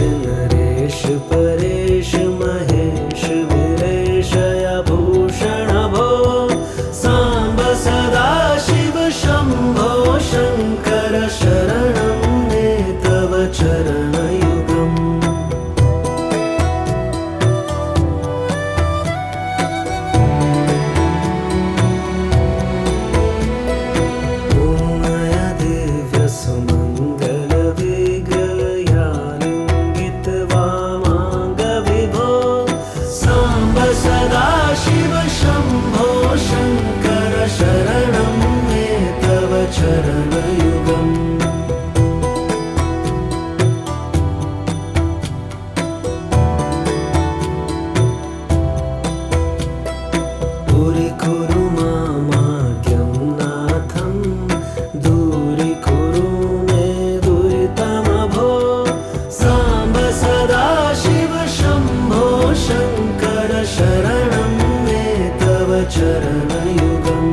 नरेश परेश महेश वीरेश भूषण भो सांब सदाशिव शंभो शंकर शरणं मे तव चरणयुगम्। शिव शंभो शंकर शरणं मे तव चरणयुगम्। दूरीकुरु मामाज्ञं नाथं दूरीकुरु मे दुरितमभो सांब सदाशिव शंभो शंकर शरणं मे तव चरणयुगम्।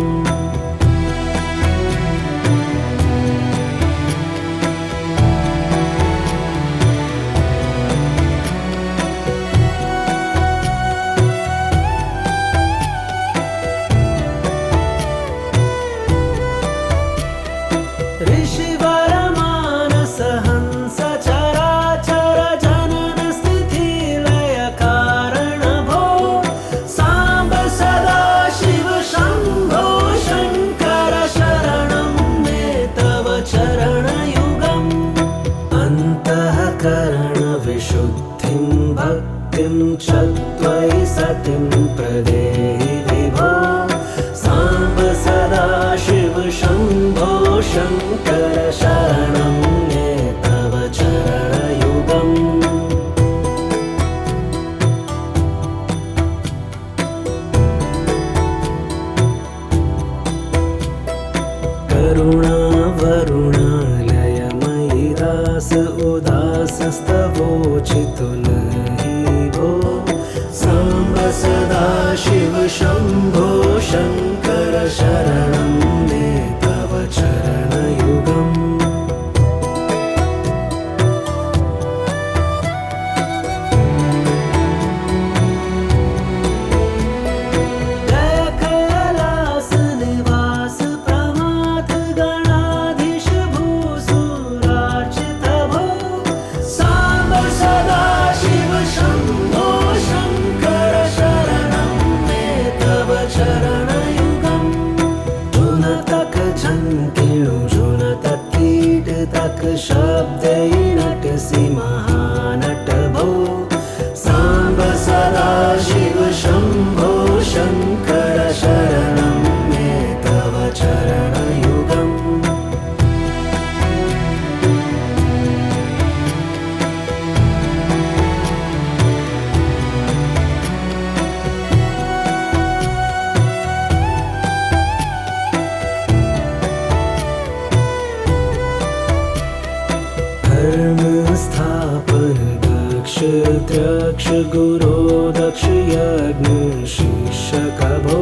ऋषिवर मानस हंस चराचर जनन स्थिति लय कारण भो सांब सदाशिव शंभो शंकर शरणं मे तव चरणयुगम्। अन्तःकरण विशुद्धिं भक्तिं च त्वयि सतिं प्रदेहि विभो सांब सदाशिव शंभो शंकर शरणं मे तव चरणयुगम्। करुणा वरुणालयमयि दास उदासस्तवोचितु नहि भो सांब सदाशिव शंभो शंकर शरणं मे तव चरणयुगम्। जय कैलास निवास प्रमाथ गणाधीश भूसुरार्चित भो सांब सदाशिव शंभो शंकर शरणं मे तव चरणयुगम्। जुन तक झंकिणु जुन तक कीट तक शब्दै नटसि महानट भो सांब सदाशिव शंभो शंकर शरणं मे तव चरणयुगम्। धर्म स्थापन दक्ष द्रक्ष गुरो दक्ष यज्ञ शिक्षक भो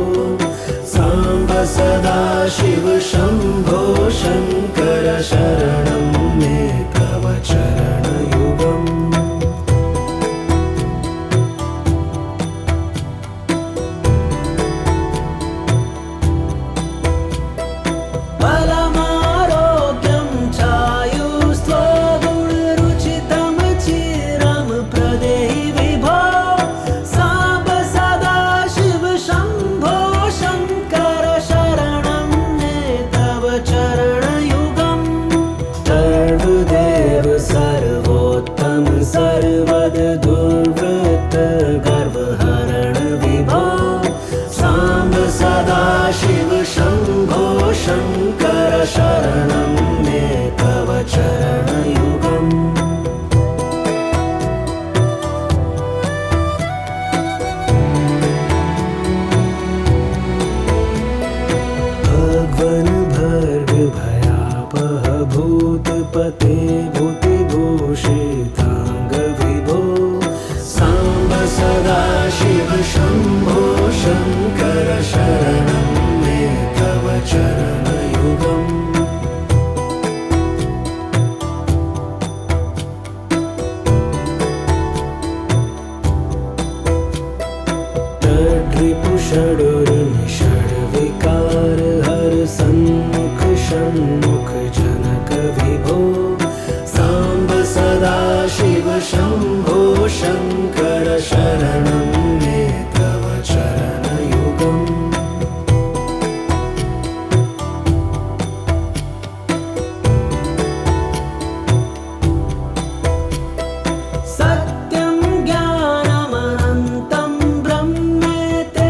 सांब सदाशिव शंभो शंकर शरणं मे तव चरणयुगम्। बलमारोग्यं चायुस्त्वगुणरुचितं चिरं प्रदेहि विभो सांब सदाशिव शंभो शंकर शरणं मे तव चरणयुगम्। सर्वदेव सर्वोत्तम सर्वद दुर्वृत्त गर्वहरण विभो सांब सदाशिव शंभो शंकर शरणं मे तव चरणयुगम्। भगवन भर्ग भयापह भूतपते भूतिभूषितांग विभो सांब सदाशिव शंभो शंकर शरणं मे तव चरणयुगम्। षण्मुखजनक विभो साम्ब सदाशिव शम्भो शङ्कर शरणं मे तव चरणयुगम् सत्यं ज्ञानमनन्तं ब्रह्मेते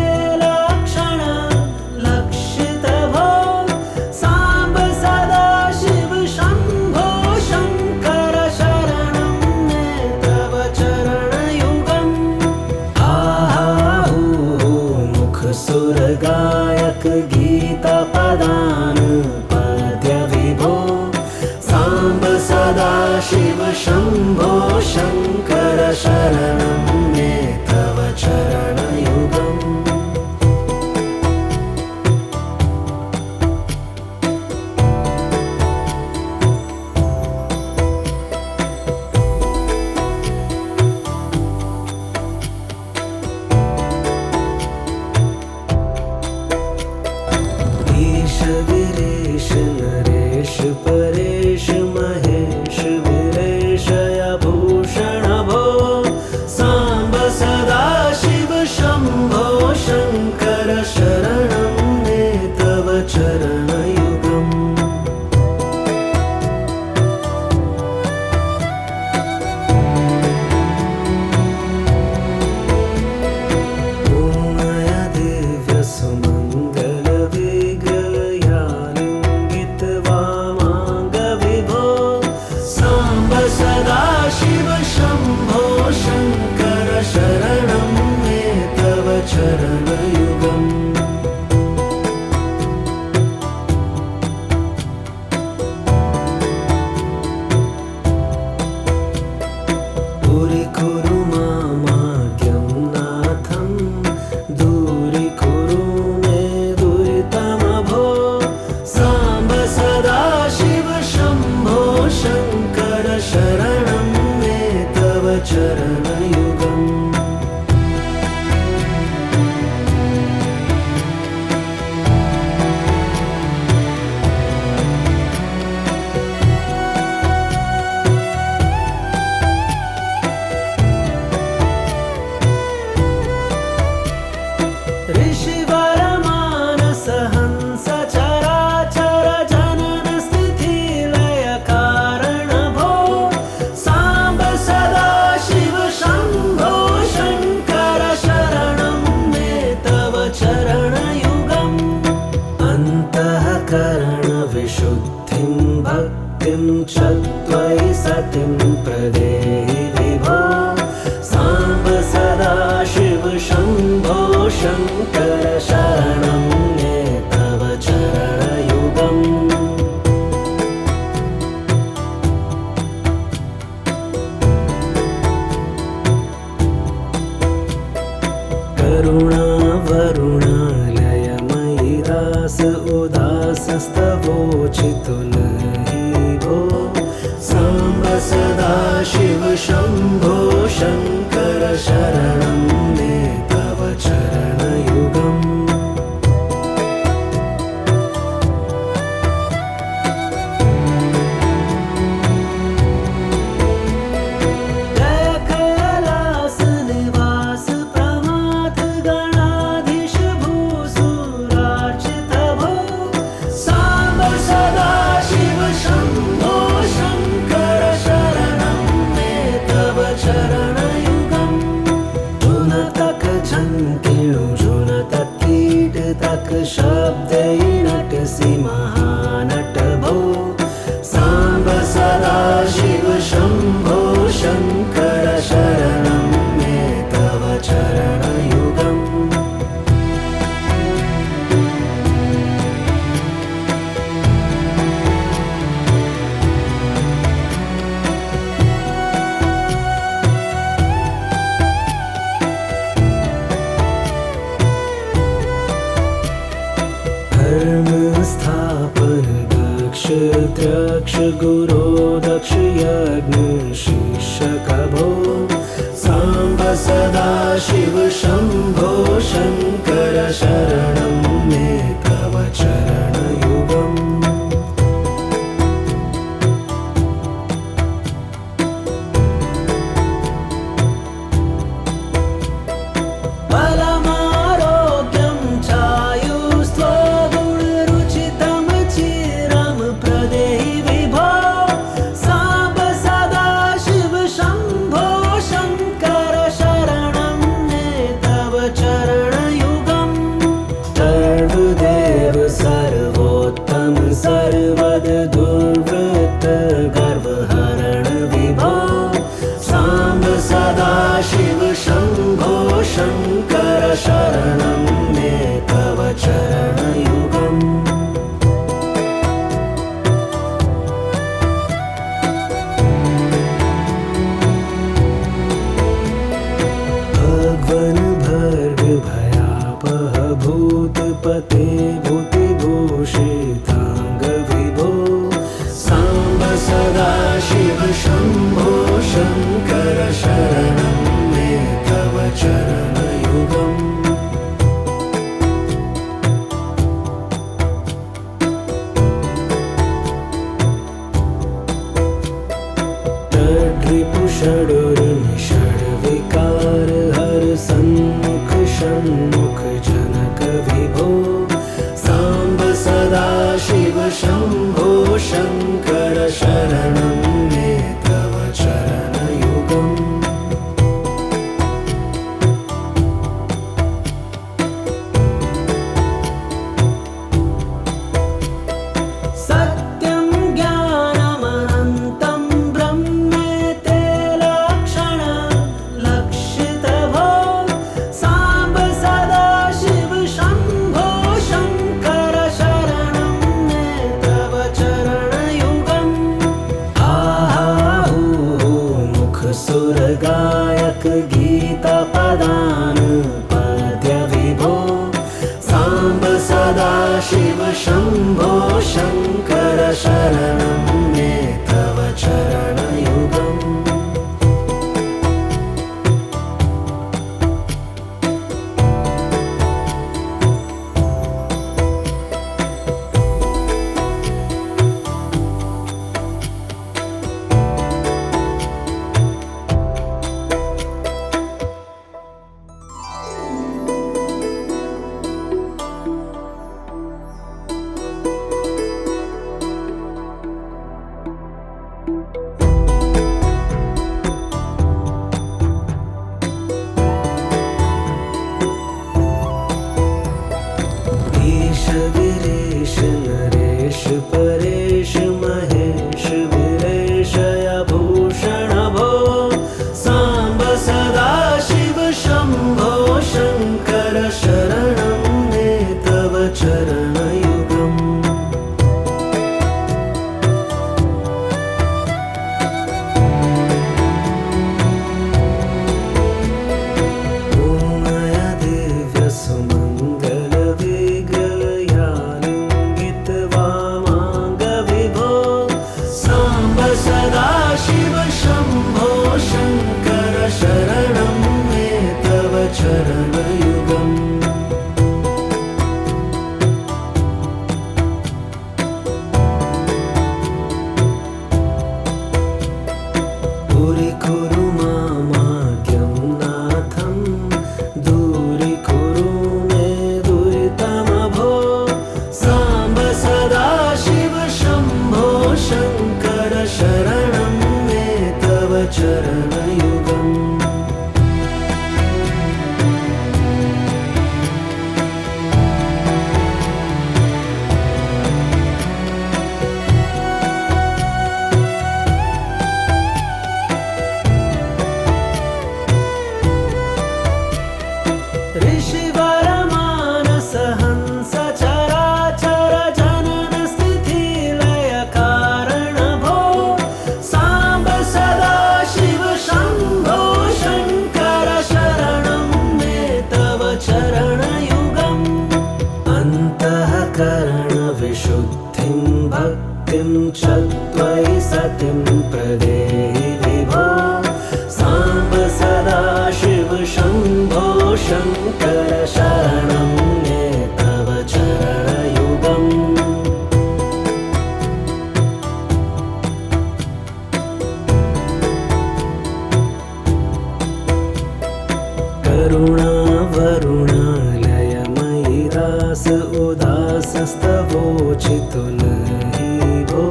लक्षितभो साम्ब सदाशिव शम्भो शङ्कर शरणं मे तव चरणयुगम् मुखसुरगायक गीतपदानुपद्य विभो साम्ब सदाशिव शम्भो शङ्कर शरणं मे तव चरणयुगम् ईश वीरेश नरेश परेश महेश वीरेशय भूषण भो साम्ब सदाशिव शम्भो शङ्कर शरणं मे तव चरणयुगम् ॐमय दिव्य सुमङ्गल विग्रहयालिङ्गित वामाङ्ग विभो साम्ब सदाशिव शम्भो शङ्कर शरणं मे तव चरणयुगम् दूरीकुरु मामाज्ञं नाथं दूरीकुरु मे दुरितमभो साम्ब सदाशिव शम्भो शङ्कर शरणं मे तव चरणयुगम् ऋषिवरमानस हंस चराचर जनन स्थितिलय कारण भो साम्ब सदाशिव शम्भो शङ्कर शरणं मे तव चरणयुगम् अन्तःकरणविशुद्धिं भक्तिं च त्वयि सतिं प्रदेहि विभो साम्ब सदाशिव शम्भो शङ्कर शरणं मे तव चरणयुगम् करुणा वरुणालयमयि दास उदासस्तवोचितु नहि भो साम्ब सदाशिव शम्भो शङ्कर शरणं मे तव चरणयुगम् जय कैलास निवास प्रमाथ गणाधीश भूसुरार्चित भो साम्ब सदाशिव शम्भो शङ्कर शरणं मे तव चरणयुगम् जुनतक झङ्किणु जुनतक कीट तक शब्दै नटसि महानट भो साम्ब सदाशिव शम्भो शङ्कर शरणं मे तव चरणयुगम् धर्म स्थापन दक्ष द्रक्ष गुरो दक्ष यज्ञ शिक्षक भो साम्ब सदाशिव शम्भो शङ्कर शरणं मे तव चरणयुगम् शम्भो शङ्कर शरणं मे तव चरणयुगम् षड्विकार हर सन्मुख षण्मुख जनक विभो साम्ब सदा शिव शम्भो शङ्कर शरणं मे तव चरणयुगम् सत्यं ज्ञानमनन्तं ब्रह्मेते लक्षण लक्षितभो साम्ब सदा शिव शम्भो शङ्कर शरणं मे तव चरणयुगम् मुख सुरगायक गीतापदान् पद्य विभो साम्ब सदा शिव शम्भो शङ्कर शरणं मे तव चरणयुगम् वीरेश नरेश परेश महेश वीरेश भूषण भो साम्ब सदा शिव शम्भो शङ्कर शरणं मे तव चरणयुगम् सदा शिव शम्भो शङ्कर शरणं मे तव चरणयुगम् दूरीकुरु मामाज्ञं नाथं दूरीकुरु मे दुरितमभो साम्ब सदा शिव शम्भो शङ्कर शरणं मे तव चरणयुगम् ऋषिवर मानस हंस चराचर जनन स्थिति लय कारण भो साम्ब सदा शिव शम्भो शङ्कर शरणं मे तव चरणयुगम् अन्तःकरण विशुद्धिं भक्तिं च त्वयि सतिं प्रदेहि विभो साम्ब सदा शिव शम्भो शङ्कर शरणं मे तव चरणयुगम् करुणा वरुणालय मयि रास उदासस्तवोचितु नहि भो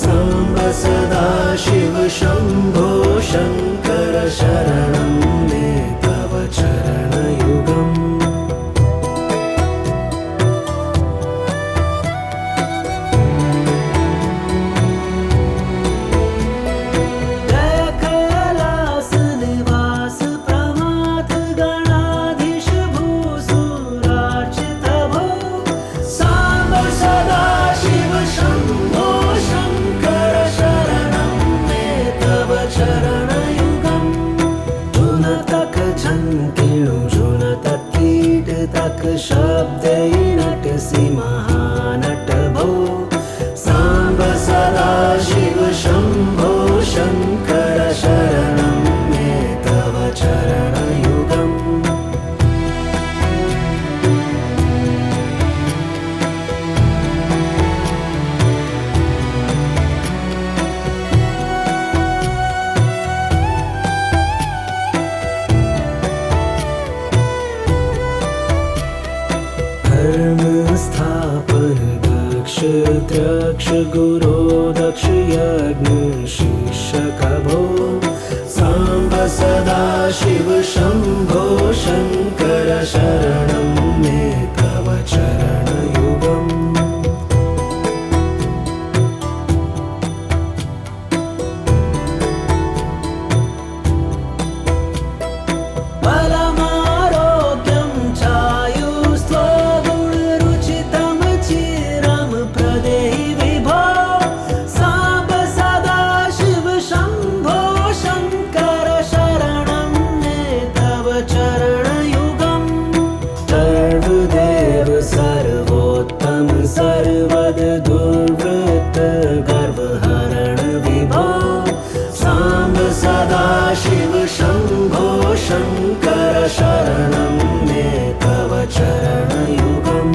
साम्ब सदा शिव शम्भो शङ्कर शरणं मे तव चरणयुगम् गुरो दक्ष यज्ञ शिष्यकभो साम्ब सदा शिव शम्भो शङ्कर शरणं मे तव चरणयुगम् बलमारोग्यं चायुस्त्वगुणरुचितं चिरं प्रदेहि विभो साम्ब सदा शिव शम्भो शङ्कर शरणं मे तव चरणयुगम् सर्वदेव सर्वोत्तम सर्वद दुर्वृत्त गर्वहरण विभो साम्ब सदा शिव शम्भो शङ्कर शरणं मे तव चरणयुगम्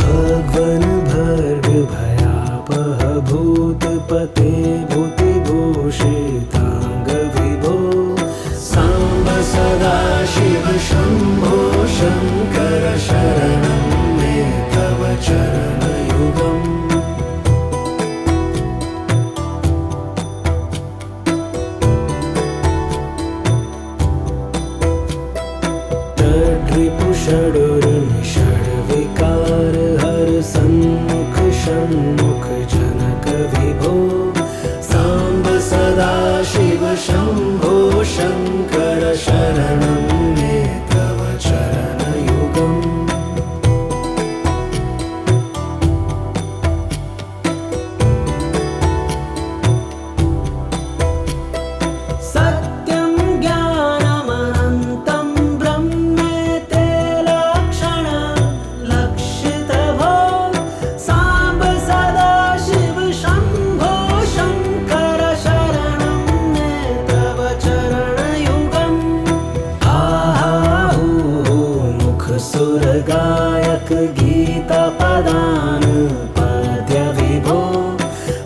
भगवन् भर्ग भयापह भूतपते भूतिभूषिताङ्ग विभो साम्ब सदा शिव शम्भो शङ्कर शरणं मे तव चरणयुगम् षड्विकार हर सन्मुख षण्मुख जनक विभो साम्ब सदा शिव शम्भो शङ्कर शरणं मे तव चरणयुगम् सत्यं ज्ञानमनन्तं ब्रह्मेते लक्षण लक्षितभो साम्ब सदा शिव शम्भो शङ्कर शरणं मे तव चरणयुगम् आहाहू मुख सुर गायक गीता पदान् पद्य विभो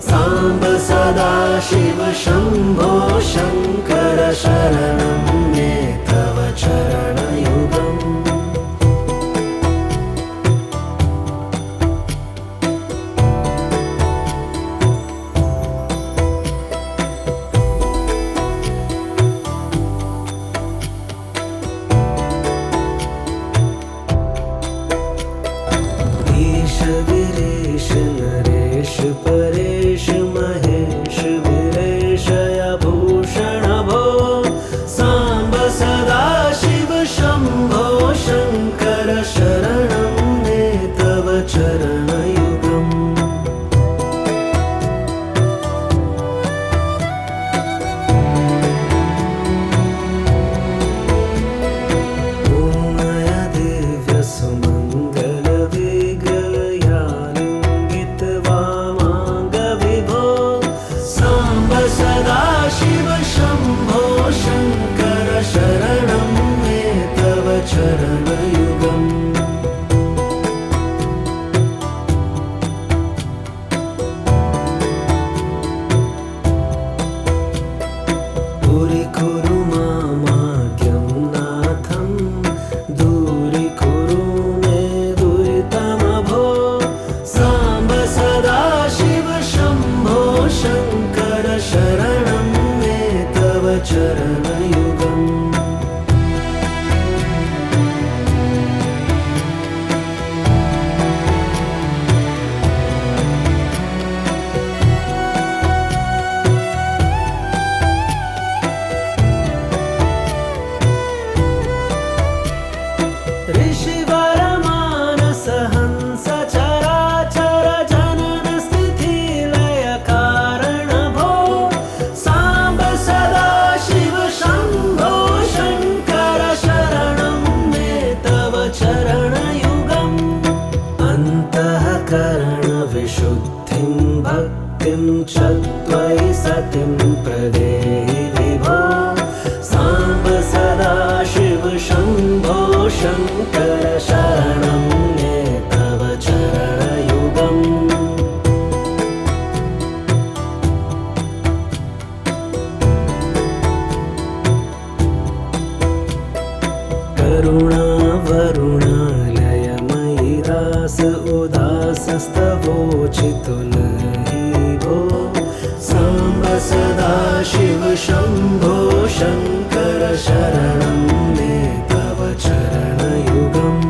साम्ब सदा शिव शम्भो शङ्कर शरणं मे तव चरणयुगम् ईश वीरेश नरेश परेश महेश वीरेशय भूषण भो साम्ब सदा शिव शम्भो शङ्कर शरणं मे तव चरणयुगम् ॐमय दिव्य सुमङ्गल विग्रहयालिङ्गित वामाङ्ग विभो साम्ब सदा शिव शम्भो शङ्कर शरणं मे तव चरणयुगम् दूरीकुरु मामाद्यं नाथं दूरीकुरु मे दुरितमभो साम्ब सदा शिव शम्भो शङ्कर शरणं मे तव चरणयुगम् ऋषिवर मानस हंस चराचर जनन स्थिति लय कारण भो साम्ब सदा शिव शम्भो शङ्कर शरणं मे तव चरणयुगम् अन्तःकरण विशुद्धिं भक्तिं च त्वयि सतिं प्रदेहि विभो साम्ब सदा शिव शम्भो शङ्कर शरणं मे तव चरणयुगम् करुणा वरुणालयमयि रास उदासस्तवोचितो नहि भो साम्ब सदा शिव शम्भो शङ्कर शरणं मे तव चरणयुगम्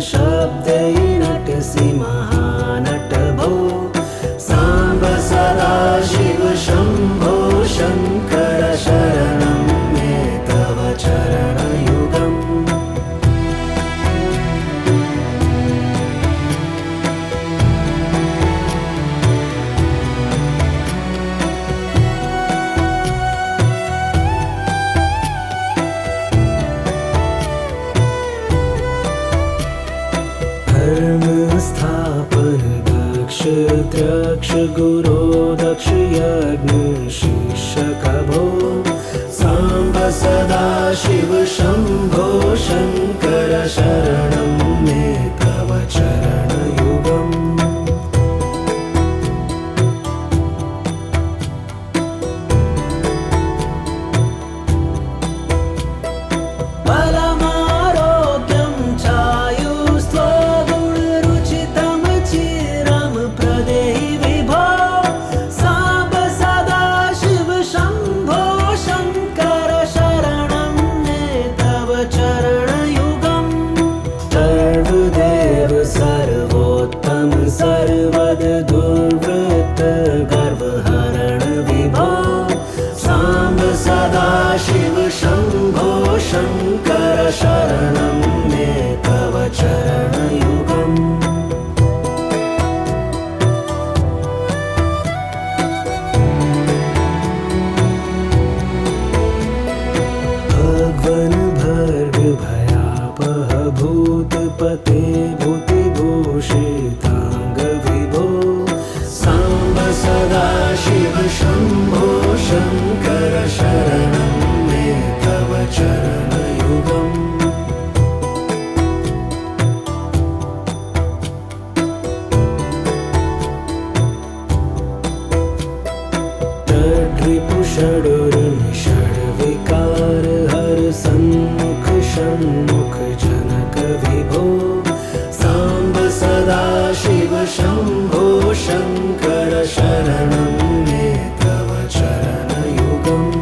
शब्दै नटसि महानट भो साम्ब सदा शिव शम्भो शङ्कर शरणं मे तव चरणयुगम् धर्मस्थापन दक्ष द्रक्ष गुरो दक्ष यज्ञ शिक्षक भो साम्ब सदा शिव शम्भो शङ्कर शरणं मे तव चरणयुगम् सर्वोत्तम सर्वद दुर्वृत्त गर्वहरण विभो साम्ब सदा शिव शम्भो शङ्कर शरणं मे तव चरणयुगम् भगवन् भर्ग भयापह भूतपते भूतिभूषिताङ्ग विभो साम्ब सदा शिव शम्भो शङ्कर शरणं मे तव चरणयुगम् षड्विकार हर सन्मुख षण्मुख जनक विभो साम्ब सदा शिव शम्भो शङ्कर शरणं मे तव चरणयुगम्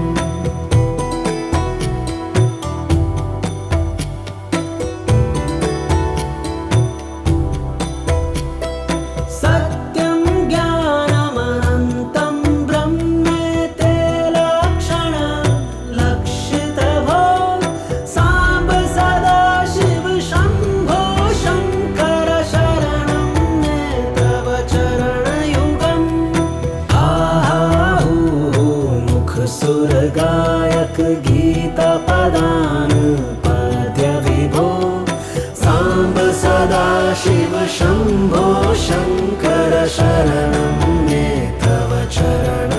सुरगायक गीता पदान् पद्य विभो साम्ब सदा शिव शम्भो शङ्कर शरणं मे तव चरण